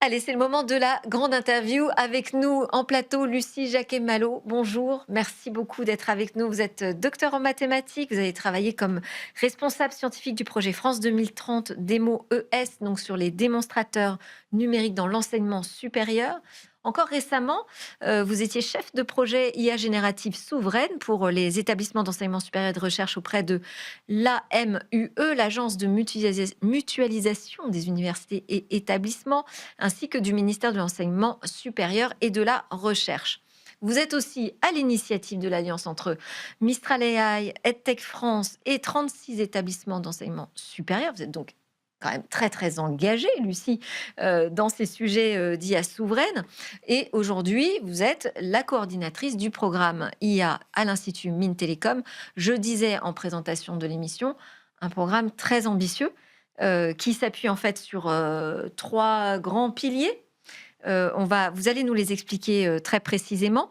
Allez, c'est le moment de la grande interview. Avec nous en plateau, Lucie Jacquet-Malo. Bonjour, merci beaucoup d'être avec nous. Vous êtes docteur en mathématiques, vous avez travaillé comme responsable scientifique du projet France 2030 Démo ES, donc sur les démonstrateurs numériques dans l'enseignement supérieur. Encore récemment, vous étiez chef de projet IA générative souveraine pour les établissements d'enseignement supérieur et de recherche auprès de l'AMUE, l'Agence de mutualisation des universités et établissements, ainsi que du ministère de l'Enseignement supérieur et de la Recherche. Vous êtes aussi à l'initiative de l'alliance entre Mistral AI, EdTech France et 36 établissements d'enseignement supérieur. Vous êtes donc quand même très très engagée, Lucie, dans ces sujets d'IA souveraine. Et aujourd'hui, vous êtes la coordinatrice du programme IA à l'Institut Mines Télécom. Je disais en présentation de l'émission, un programme très ambitieux qui s'appuie en fait sur trois grands piliers. Vous allez nous les expliquer très précisément.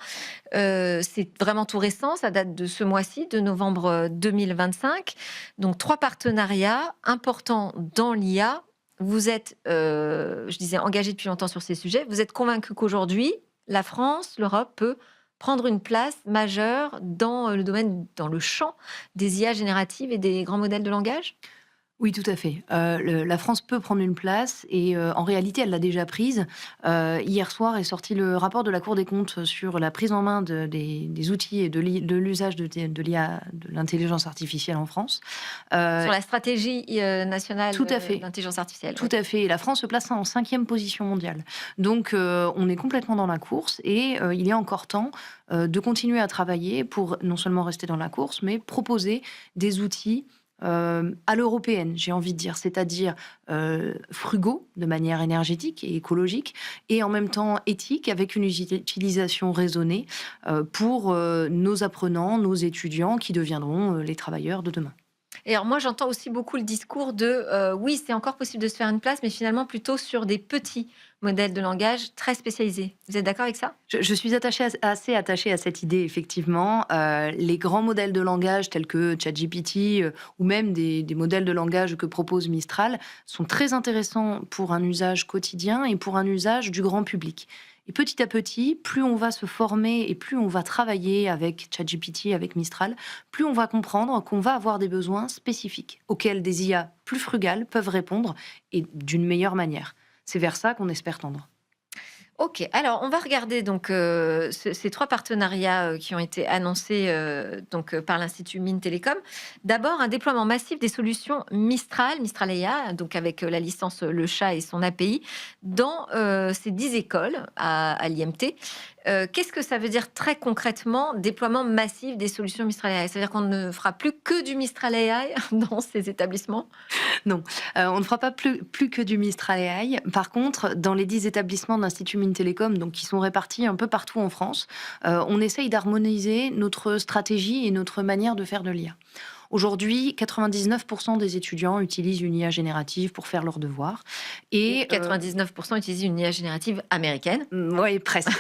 C'est vraiment tout récent, ça date de ce mois-ci, de novembre 2025. Donc, trois partenariats importants dans l'IA. Vous êtes, je disais, engagé depuis longtemps sur ces sujets. Vous êtes convaincu qu'aujourd'hui, la France, l'Europe peut prendre une place majeure dans le domaine, dans le champ des IA génératives et des grands modèles de langage? Oui, tout à fait. La France peut prendre une place et en réalité, elle l'a déjà prise. Hier soir est sorti le rapport de la Cour des comptes sur la prise en main des outils et de l'usage de l'IA, de l'intelligence artificielle en France. Sur la stratégie nationale Tout à fait. d'intelligence artificielle. Tout Oui. à fait. Et la France se place en 5e position mondiale. Donc, on est complètement dans la course et il est encore temps de continuer à travailler pour non seulement rester dans la course, mais proposer des outils à l'européenne, j'ai envie de dire, c'est-à-dire frugaux de manière énergétique et écologique, et en même temps éthique, avec une utilisation raisonnée pour nos apprenants, nos étudiants, qui deviendront les travailleurs de demain. Et alors moi, j'entends aussi beaucoup le discours de oui, c'est encore possible de se faire une place, mais finalement plutôt sur des petits modèles de langage très spécialisés. Vous êtes d'accord avec ça? Je suis assez attachée à cette idée, effectivement. Les grands modèles de langage tels que ChatGPT ou même des modèles de langage que propose Mistral sont très intéressants pour un usage quotidien et pour un usage du grand public. Et petit à petit, plus on va se former et plus on va travailler avec ChatGPT, avec Mistral, plus on va comprendre qu'on va avoir des besoins spécifiques auxquels des IA plus frugales peuvent répondre et d'une meilleure manière. C'est vers ça qu'on espère tendre. Ok, alors on va regarder donc ces trois partenariats qui ont été annoncés par l'Institut Mines Télécom. D'abord, un déploiement massif des solutions Mistral AI, donc avec la licence Le Chat et son API, dans ces 10 écoles à l'IMT. Qu'est-ce que ça veut dire très concrètement, déploiement massif des solutions Mistral AI? Ça veut dire qu'on ne fera plus que du Mistral AI dans ces établissements? Non, on ne fera pas plus que du Mistral AI. Par contre, dans les 10 établissements de l'Institut Mines Télécom, donc qui sont répartis un peu partout en France, on essaye d'harmoniser notre stratégie et notre manière de faire de l'IA. Aujourd'hui, 99% des étudiants utilisent une IA générative pour faire leurs devoirs. Et Et 99% utilisent une IA générative américaine. oui, presque.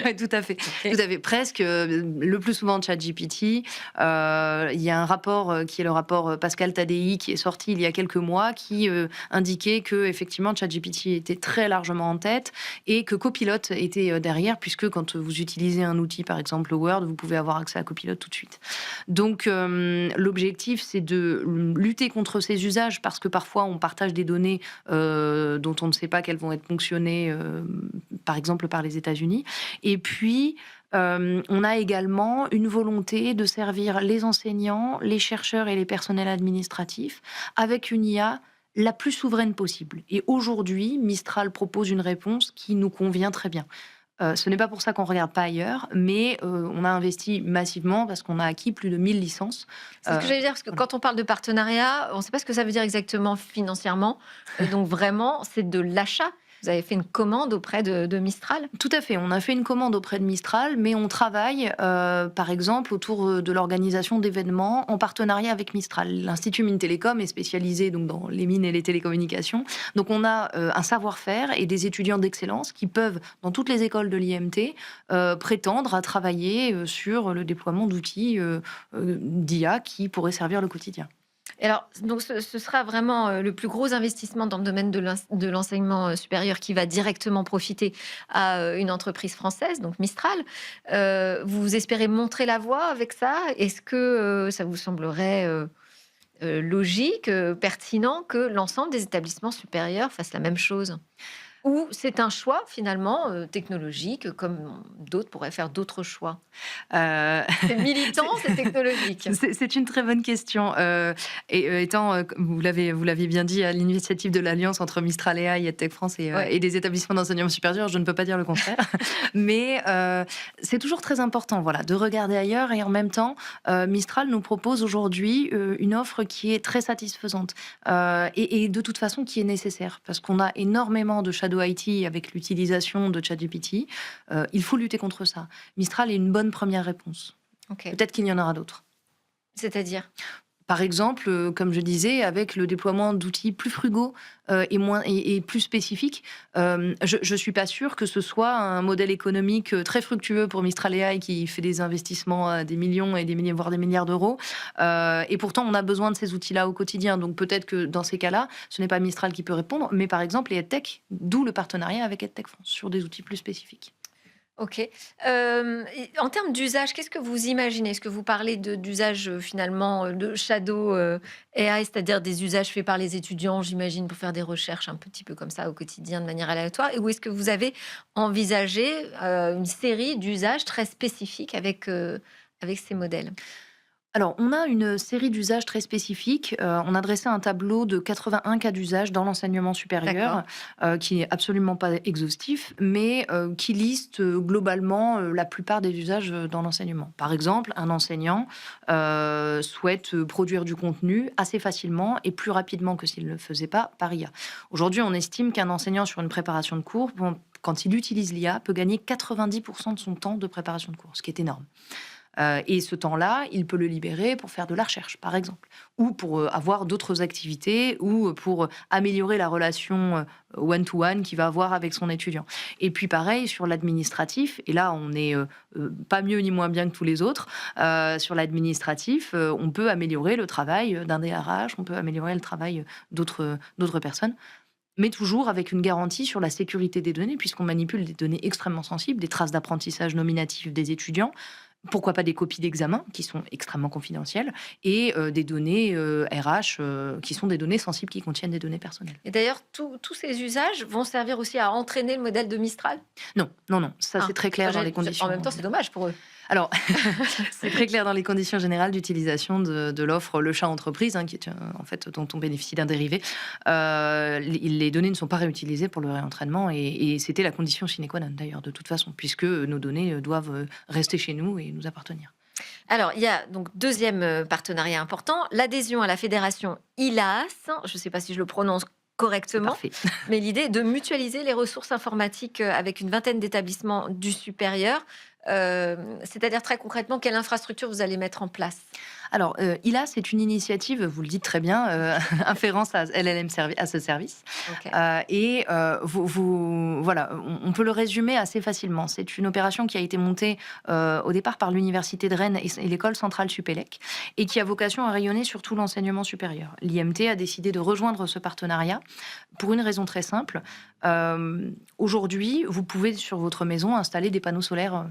Ouais, tout à fait. Ok. Tout à fait. Presque. Le plus souvent, ChatGPT. Il y a un rapport qui est le rapport Pascal Tadei qui est sorti il y a quelques mois qui indiquait que effectivement ChatGPT était très largement en tête et que Copilot était derrière, puisque quand vous utilisez un outil, par exemple Word, vous pouvez avoir accès à Copilot tout de suite. Donc, l'objectif, c'est de lutter contre ces usages parce que parfois on partage des données dont on ne sait pas qu'elles vont être ponctionnées, par exemple par les États-Unis. Et puis, on a également une volonté de servir les enseignants, les chercheurs et les personnels administratifs avec une IA la plus souveraine possible. Et aujourd'hui, Mistral propose une réponse qui nous convient très bien. Ce n'est pas pour ça qu'on ne regarde pas ailleurs, mais on a investi massivement parce qu'on a acquis plus de 1000 licences. C'est ce que j'allais dire, parce que Voilà. quand on parle de partenariat, on ne sait pas ce que ça veut dire exactement financièrement. Donc vraiment, c'est de l'achat. Vous avez fait une commande auprès de Mistral. Tout à fait. On a fait une commande auprès de Mistral, mais on travaille, par exemple, autour de l'organisation d'événements en partenariat avec Mistral. L'Institut Mines Télécom est spécialisé donc, dans les mines et les télécommunications. Donc, on a un savoir-faire et des étudiants d'excellence qui peuvent, dans toutes les écoles de l'IMT, prétendre à travailler sur le déploiement d'outils d'IA qui pourraient servir le quotidien. Et alors, donc ce sera vraiment le plus gros investissement dans le domaine de l'enseignement supérieur qui va directement profiter à une entreprise française, donc Mistral. Vous espérez montrer la voie avec ça? Est-ce que ça vous semblerait logique, pertinent que l'ensemble des établissements supérieurs fassent la même chose? Ou c'est un choix finalement technologique, comme d'autres pourraient faire d'autres choix? Euh, C'est militant, c'est technologique. C'est une très bonne question. Étant, vous l'avez bien dit, à l'initiative de l'alliance entre Mistral AI, EdTech France Ouais. et des établissements d'enseignement supérieur, je ne peux pas dire le contraire. Mais c'est toujours très important, voilà, de regarder ailleurs. Et en même temps, Mistral nous propose aujourd'hui une offre qui est très satisfaisante et de toute façon qui est nécessaire parce qu'on a énormément de shadow IT avec l'utilisation de ChatGPT. Il faut lutter contre ça. Mistral est une bonne première réponse. Ok. Peut-être qu'il y en aura d'autres. C'est-à-dire? Par exemple, comme je disais, avec le déploiement d'outils plus frugaux et plus spécifiques, je ne suis pas sûre que ce soit un modèle économique très fructueux pour Mistral AI qui fait des investissements à des millions et des milliers, voire des milliards d'euros. Et pourtant, on a besoin de ces outils-là au quotidien. Donc peut-être que dans ces cas-là, ce n'est pas Mistral qui peut répondre, mais par exemple les EdTech, d'où le partenariat avec EdTech France sur des outils plus spécifiques. Ok. Et en termes d'usage, qu'est-ce que vous imaginez? Est-ce que vous parlez d'usage finalement de shadow AI, c'est-à-dire des usages faits par les étudiants, j'imagine, pour faire des recherches un petit peu comme ça au quotidien de manière aléatoire, ou est-ce que vous avez envisagé une série d'usages très spécifiques avec ces modèles? Alors, on a une série d'usages très spécifiques. On a dressé un tableau de 81 cas d'usage dans l'enseignement supérieur, D'accord. qui n'est absolument pas exhaustif, mais qui liste globalement la plupart des usages dans l'enseignement. Par exemple, un enseignant souhaite produire du contenu assez facilement et plus rapidement que s'il ne le faisait pas par IA. Aujourd'hui, on estime qu'un enseignant sur une préparation de cours, bon, quand il utilise l'IA, peut gagner 90% de son temps de préparation de cours, ce qui est énorme. Et ce temps-là, il peut le libérer pour faire de la recherche, par exemple, ou pour avoir d'autres activités, ou pour améliorer la relation one-to-one qu'il va avoir avec son étudiant. Et puis pareil, sur l'administratif, et là on n'est pas mieux ni moins bien que tous les autres, sur l'administratif, on peut améliorer le travail d'un DRH, on peut améliorer le travail d'autres personnes, mais toujours avec une garantie sur la sécurité des données, puisqu'on manipule des données extrêmement sensibles, des traces d'apprentissage nominatif des étudiants, pourquoi pas des copies d'examen qui sont extrêmement confidentielles et des données RH qui sont des données sensibles qui contiennent des données personnelles. Et d'ailleurs, tous ces usages vont servir aussi à entraîner le modèle de Mistral? Non, non, non, ça c'est très clair dans les conditions. En même temps, c'est dommage pour eux. Alors, c'est très clair dans les conditions générales d'utilisation de l'offre Le Chat Entreprise, qui est en fait dont on bénéficie d'un dérivé. Les données ne sont pas réutilisées pour le réentraînement et c'était la condition sine qua non d'ailleurs de toute façon, puisque nos données doivent rester chez nous et nous appartenir. Alors, il y a donc deuxième partenariat important, l'adhésion à la fédération ILAS. Je ne sais pas si je le prononce C'est correctement, parfait. mais l'idée est de mutualiser les ressources informatiques avec une vingtaine d'établissements du supérieur. C'est-à-dire très concrètement, quelle infrastructure vous allez mettre en place? Alors, ILA, c'est une initiative, vous le dites très bien, inférence à LLM à ce service. Ok. Voilà, on peut le résumer assez facilement. C'est une opération qui a été montée au départ par l'Université de Rennes et l'École centrale Supélec et qui a vocation à rayonner sur tout l'enseignement supérieur. L'IMT a décidé de rejoindre ce partenariat pour une raison très simple. Aujourd'hui, vous pouvez sur votre maison installer des panneaux solaires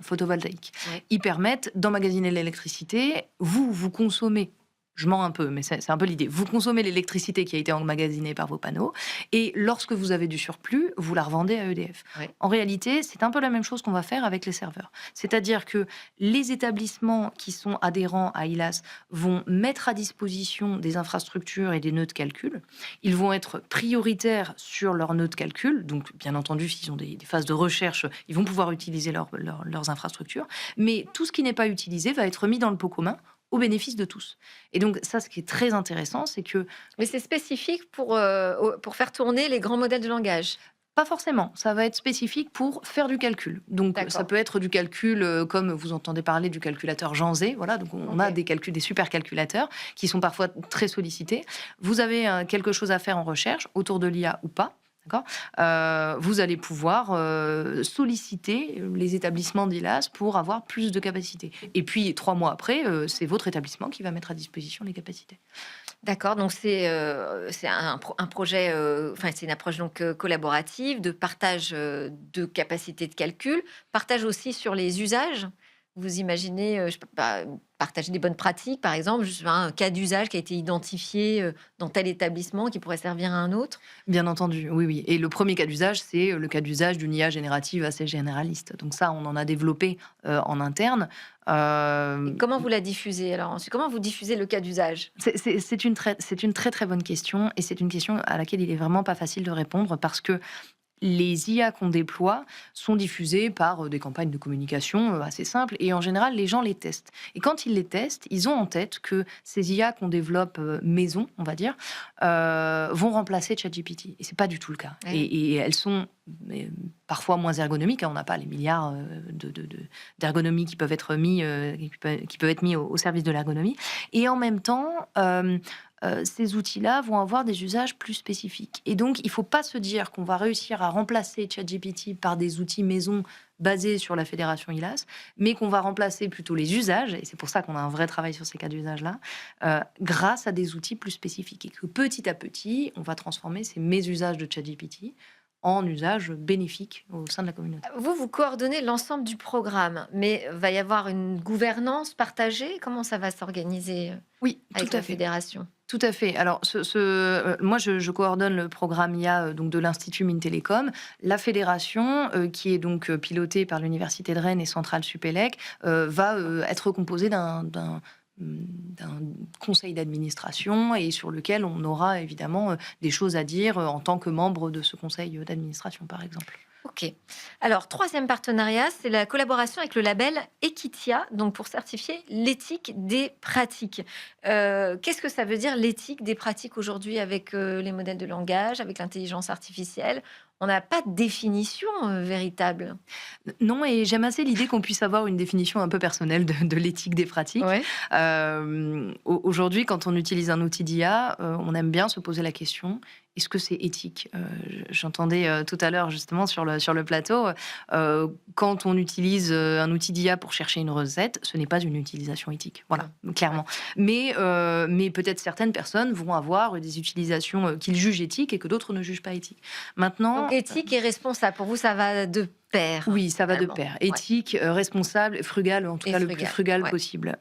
photovoltaïques. Ouais. Ils permettent d'emmagasiner l'électricité. Vous consommez, je mens un peu, mais c'est un peu l'idée, vous consommez l'électricité qui a été emmagasinée par vos panneaux et lorsque vous avez du surplus, vous la revendez à EDF. Ouais. En réalité, c'est un peu la même chose qu'on va faire avec les serveurs. C'est-à-dire que les établissements qui sont adhérents à ILAS vont mettre à disposition des infrastructures et des nœuds de calcul. Ils vont être prioritaires sur leurs nœuds de calcul. Donc, bien entendu, s'ils ont des phases de recherche, ils vont pouvoir utiliser leurs infrastructures. Mais tout ce qui n'est pas utilisé va être mis dans le pot commun au bénéfice de tous. Et donc, ça, ce qui est très intéressant, c'est que... Mais c'est spécifique pour faire tourner les grands modèles de langage. Pas forcément, ça va être spécifique pour faire du calcul. Donc D'accord. ça peut être du calcul comme vous entendez parler du calculateur Jean Zé, voilà, donc on a des supercalculateurs qui sont parfois très sollicités. Vous avez quelque chose à faire en recherche autour de l'IA ou pas. D'accord. Vous allez pouvoir solliciter les établissements d'ILAS pour avoir plus de capacités. Et puis, 3 mois après, c'est votre établissement qui va mettre à disposition les capacités. D'accord, donc c'est un projet, enfin, c'est une approche donc collaborative de partage, de capacités de calcul, partage aussi sur les usages. Vous imaginez, je sais pas, partager des bonnes pratiques, par exemple, je sais pas, un cas d'usage qui a été identifié, dans tel établissement qui pourrait servir à un autre? Bien entendu, oui, oui. Et le premier cas d'usage, c'est le cas d'usage d'une IA générative assez généraliste. Donc ça, on en a développé en interne. Et Euh, comment vous la diffusez alors ensuite? Comment vous diffusez le cas d'usage? c'est une très très bonne question et c'est une question à laquelle il est vraiment pas facile de répondre parce que les IA qu'on déploie sont diffusées par des campagnes de communication assez simples et en général, les gens les testent. Et quand ils les testent, ils ont en tête que ces IA qu'on développe maison, on va dire, vont remplacer ChatGPT. Et c'est pas du tout le cas. Eh oui. Et elles sont parfois moins ergonomiques, hein. On n'a pas les milliards d'ergonomie qui peuvent être mis, qui peuvent être mis au service de l'ergonomie. Et en même temps, ces outils-là vont avoir des usages plus spécifiques. Et donc, il ne faut pas se dire qu'on va réussir à remplacer ChatGPT par des outils maison basés sur la fédération ILAS, mais qu'on va remplacer plutôt les usages, et c'est pour ça qu'on a un vrai travail sur ces cas d'usage-là, grâce à des outils plus spécifiques. Et que petit à petit, on va transformer ces mésusages de ChatGPT en usages bénéfiques au sein de la communauté. Vous coordonnez l'ensemble du programme, mais va y avoir une gouvernance partagée? Comment ça va s'organiser, Oui, tout avec à la fait. fédération? Tout à fait. Alors, moi, je coordonne le programme IA donc de l'Institut Mines Télécom. La fédération, qui est donc pilotée par l'Université de Rennes et Centrale Supélec, va être composée d'un conseil d'administration et sur lequel on aura évidemment des choses à dire en tant que membre de ce conseil d'administration, par exemple. OK. Alors, troisième partenariat, c'est la collaboration avec le label Equitia, donc pour certifier l'éthique des pratiques. Qu'est-ce que ça veut dire l'éthique des pratiques aujourd'hui avec les modèles de langage, avec l'intelligence artificielle? On n'a pas de définition véritable. Non, et j'aime assez l'idée qu'on puisse avoir une définition un peu personnelle de l'éthique des pratiques. Ouais. Aujourd'hui, quand on utilise un outil d'IA, on aime bien se poser la question, est-ce que c'est éthique? J'entendais tout à l'heure justement sur le plateau, quand on utilise un outil d'IA pour chercher une recette, ce n'est pas une utilisation éthique, voilà, clairement. Mais peut-être certaines personnes vont avoir des utilisations qu'ils jugent éthiques et que d'autres ne jugent pas éthiques. Donc, Maintenant, éthique et responsable, pour vous, ça va de pair, oui, ça va de finalement. pair. Ouais. Éthique, responsable, frugal, en tout Et cas le plus frugal. frugal Ouais. possible.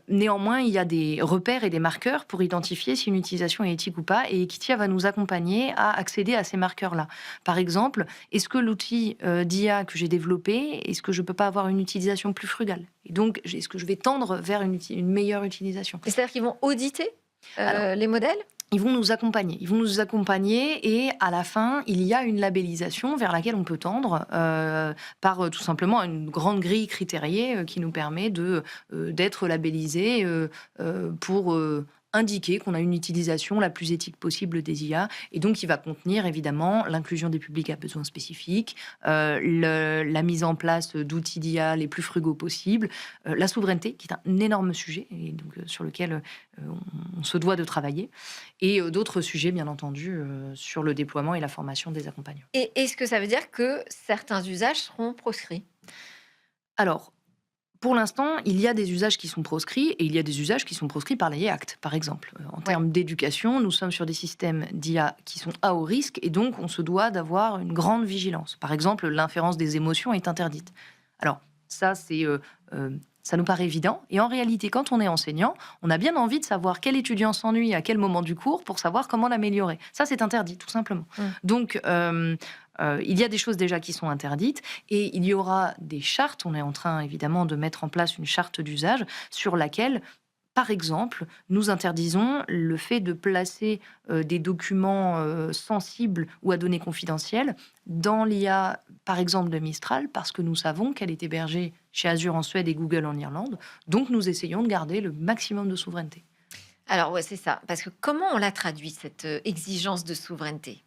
Néanmoins, il y a des repères et des marqueurs pour identifier si une utilisation est éthique ou pas, et Equitia va nous accompagner à accéder à ces marqueurs-là. Par exemple, est-ce que l'outil d'IA que j'ai développé, est-ce que je peux pas avoir une utilisation plus frugale? Et donc, est-ce que je vais tendre vers une meilleure utilisation? Et c'est-à-dire qu'ils vont auditer Alors, les modèles? ils vont nous accompagner. Ils vont nous accompagner et à la fin, il y a une labellisation vers laquelle on peut tendre par tout simplement une grande grille critériée qui nous permet d'être labellisé pour indiquer qu'on a une utilisation la plus éthique possible des IA. Et donc, il va contenir évidemment l'inclusion des publics à besoins spécifiques, la mise en place d'outils d'IA les plus frugaux possibles, la souveraineté, qui est un énorme sujet et donc, sur lequel on se doit de travailler, et d'autres sujets, bien entendu, sur le déploiement et la formation des accompagnants. Et est-ce que ça veut dire que certains usages seront proscrits? Alors, pour l'instant, il y a des usages qui sont proscrits et il y a des usages qui sont proscrits par les actes, par exemple. En Ouais. termes d'éducation, nous sommes sur des systèmes d'IA qui sont à haut risque et donc on se doit d'avoir une grande vigilance. Par exemple, l'inférence des émotions est interdite. Alors, ça, ça nous paraît évident. Et en réalité, quand on est enseignant, on a bien envie de savoir quel étudiant s'ennuie à quel moment du cours pour savoir comment l'améliorer. Ça, c'est interdit, tout simplement. Donc, il y a des choses déjà qui sont interdites et il y aura des chartes. On est en train, évidemment, de mettre en place une charte d'usage sur laquelle, par exemple, nous interdisons le fait de placer des documents sensibles ou à données confidentielles dans l'IA, par exemple, de Mistral, parce que nous savons qu'elle est hébergée chez Azure en Suède et Google en Irlande. Donc, nous essayons de garder le maximum de souveraineté. Alors ouais, c'est ça. Parce que comment on la traduit, cette exigence de souveraineté?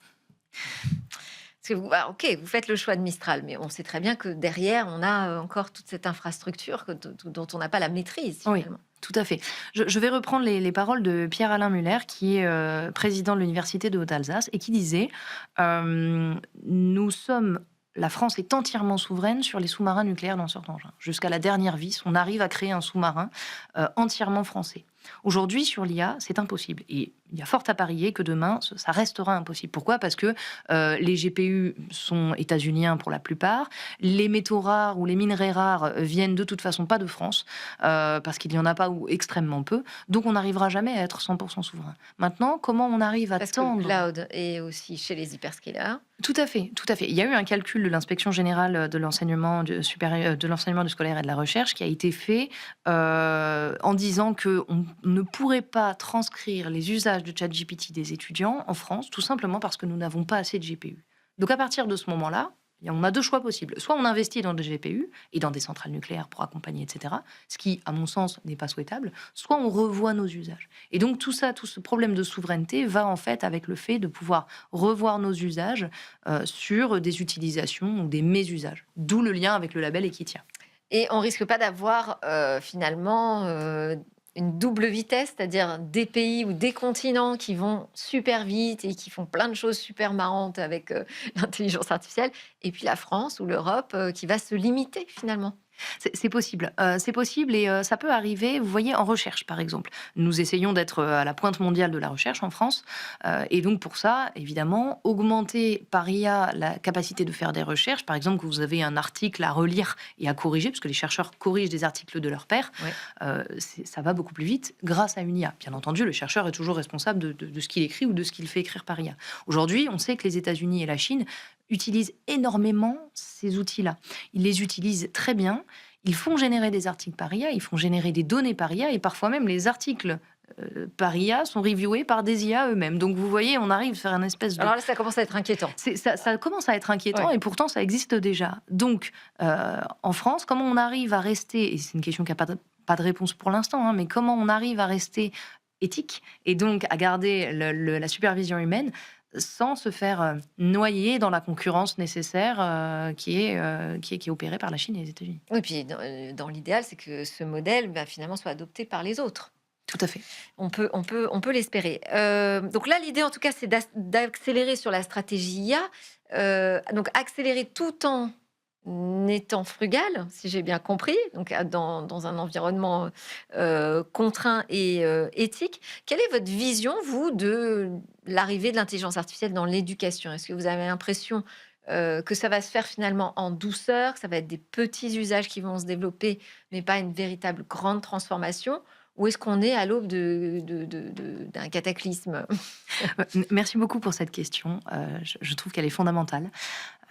Parce que ok, vous faites le choix de Mistral, mais on sait très bien que derrière, on a encore toute cette infrastructure dont on n'a pas la maîtrise Oui. finalement. Tout à fait. Je vais reprendre les paroles de Pierre-Alain Muller, qui est président de l'Université de Haute-Alsace, et qui disait Nous sommes. La France est entièrement souveraine sur les sous-marins nucléaires lanceurs d'engins. Jusqu'à la dernière vis, on arrive à créer un sous-marin entièrement français. Aujourd'hui, sur l'IA, c'est impossible. Et il y a fort à parier que demain, ça restera impossible. Pourquoi ? Parce que les GPU sont états-uniens pour la plupart. Les métaux rares ou les minerais rares viennent de toute façon pas de France, parce qu'il n'y en a pas ou extrêmement peu. Donc, on n'arrivera jamais à être 100% souverain. Maintenant, comment on arrive à Parce que tendre... le cloud est aussi chez les hyperscalers. Tout à fait, tout à fait. Il y a eu un calcul de l'inspection générale de l'enseignement supérieur, de l'enseignement du scolaire et de la recherche qui a été fait en disant qu'on ne pourrait pas transcrire les usages de ChatGPT des étudiants en France, tout simplement parce que nous n'avons pas assez de GPU. Donc à partir de ce moment-là, on a deux choix possibles. Soit on investit dans des GPU et dans des centrales nucléaires pour accompagner, etc., ce qui, à mon sens, n'est pas souhaitable, soit on revoit nos usages. Et donc tout ça, tout ce problème de souveraineté va en fait avec le fait de pouvoir revoir nos usages sur des utilisations ou des mésusages. D'où le lien avec le label Equitia. Et on risque pas d'avoir finalement une double vitesse, c'est-à-dire des pays ou des continents qui vont super vite et qui font plein de choses super marrantes avec l'intelligence artificielle, et puis la France ou l'Europe qui va se limiter finalement. C'est possible. C'est possible et ça peut arriver, vous voyez, en recherche, par exemple. Nous essayons d'être à la pointe mondiale de la recherche en France. Et donc, pour ça, évidemment, augmenter par IA la capacité de faire des recherches. Par exemple, que vous avez un article à relire et à corriger, parce que les chercheurs corrigent des articles de leurs pairs, ça va beaucoup plus vite grâce à une IA. Bien entendu, le chercheur est toujours responsable de ce qu'il écrit ou de ce qu'il fait écrire par IA. Aujourd'hui, on sait que les États-Unis et la Chine utilisent énormément ces outils-là. Ils les utilisent très bien. Ils font générer des articles par IA, ils font générer des données par IA, et parfois même les articles par IA sont reviewés par des IA eux-mêmes. Donc vous voyez, on arrive à faire une espèce de... Alors là, ça commence à être inquiétant. Ça commence à être inquiétant, et pourtant ça existe déjà. Donc en France, comment on arrive à rester, et c'est une question qui n'a pas de réponse pour l'instant, mais comment on arrive à rester éthique et donc à garder la supervision humaine sans se faire noyer dans la concurrence nécessaire qui est opérée par la Chine et les États-Unis. Oui, puis dans l'idéal, c'est que ce modèle finalement soit adopté par les autres. Tout à fait. On peut l'espérer. Donc là, l'idée, en tout cas, c'est d'accélérer sur la stratégie IA. Donc accélérer tout en étant frugal, si j'ai bien compris, donc dans un environnement contraint et éthique. Quelle est votre vision, vous, de l'arrivée de l'intelligence artificielle dans l'éducation ? Est-ce que vous avez l'impression que ça va se faire finalement en douceur, que ça va être des petits usages qui vont se développer, mais pas une véritable grande transformation ? Ou est-ce qu'on est à l'aube d'un cataclysme ? Merci beaucoup pour cette question. Je trouve qu'elle est fondamentale.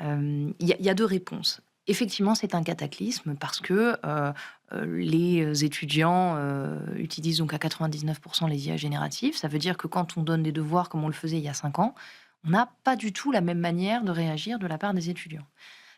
Il y a deux réponses. Effectivement, c'est un cataclysme parce que les étudiants utilisent donc à 99% les IA génératives. Ça veut dire que quand on donne des devoirs comme on le faisait il y a 5 ans, on n'a pas du tout la même manière de réagir de la part des étudiants.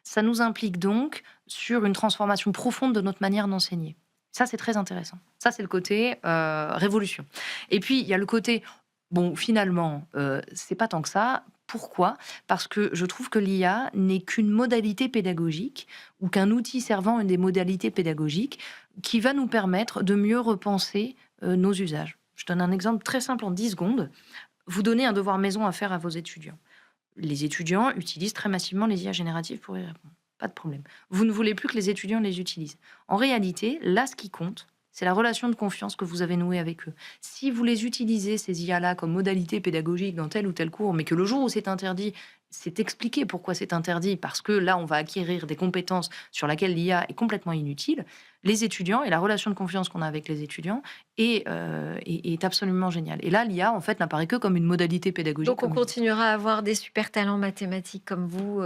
Ça nous implique donc sur une transformation profonde de notre manière d'enseigner. Ça, c'est très intéressant. Ça, c'est le côté révolution. Et puis, il y a le côté, bon, finalement, c'est pas tant que ça. Pourquoi ? Parce que je trouve que l'IA n'est qu'une modalité pédagogique ou qu'un outil servant une des modalités pédagogiques qui va nous permettre de mieux repenser nos usages. Je donne un exemple très simple en 10 secondes. Vous donnez un devoir maison à faire à vos étudiants. Les étudiants utilisent très massivement les IA génératives pour y répondre. Pas de problème. Vous ne voulez plus que les étudiants les utilisent. En réalité, là, ce qui compte, c'est la relation de confiance que vous avez nouée avec eux. Si vous les utilisez, ces IA-là, comme modalité pédagogique dans tel ou tel cours, mais que le jour où c'est interdit, c'est expliqué pourquoi c'est interdit, parce que là, on va acquérir des compétences sur lesquelles l'IA est complètement inutile, les étudiants et la relation de confiance qu'on a avec les étudiants est absolument géniale. Et là, l'IA, en fait, n'apparaît que comme une modalité pédagogique. Donc, on continuera à avoir des super talents mathématiques comme vous,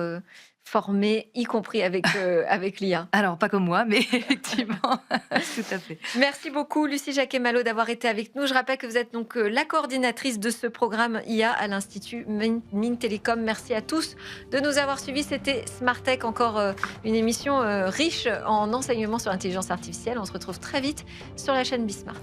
formés, y compris avec l'IA. Alors, pas comme moi, mais effectivement, tout à fait. Merci beaucoup, Lucie Jacquet-Malo, d'avoir été avec nous. Je rappelle que vous êtes donc la coordinatrice de ce programme IA à l'Institut Mines Télécom. Merci à tous de nous avoir suivis. C'était Smart Tech, encore une émission riche en enseignements sur l'intelligence artificielle. On se retrouve très vite sur la chaîne Bismart.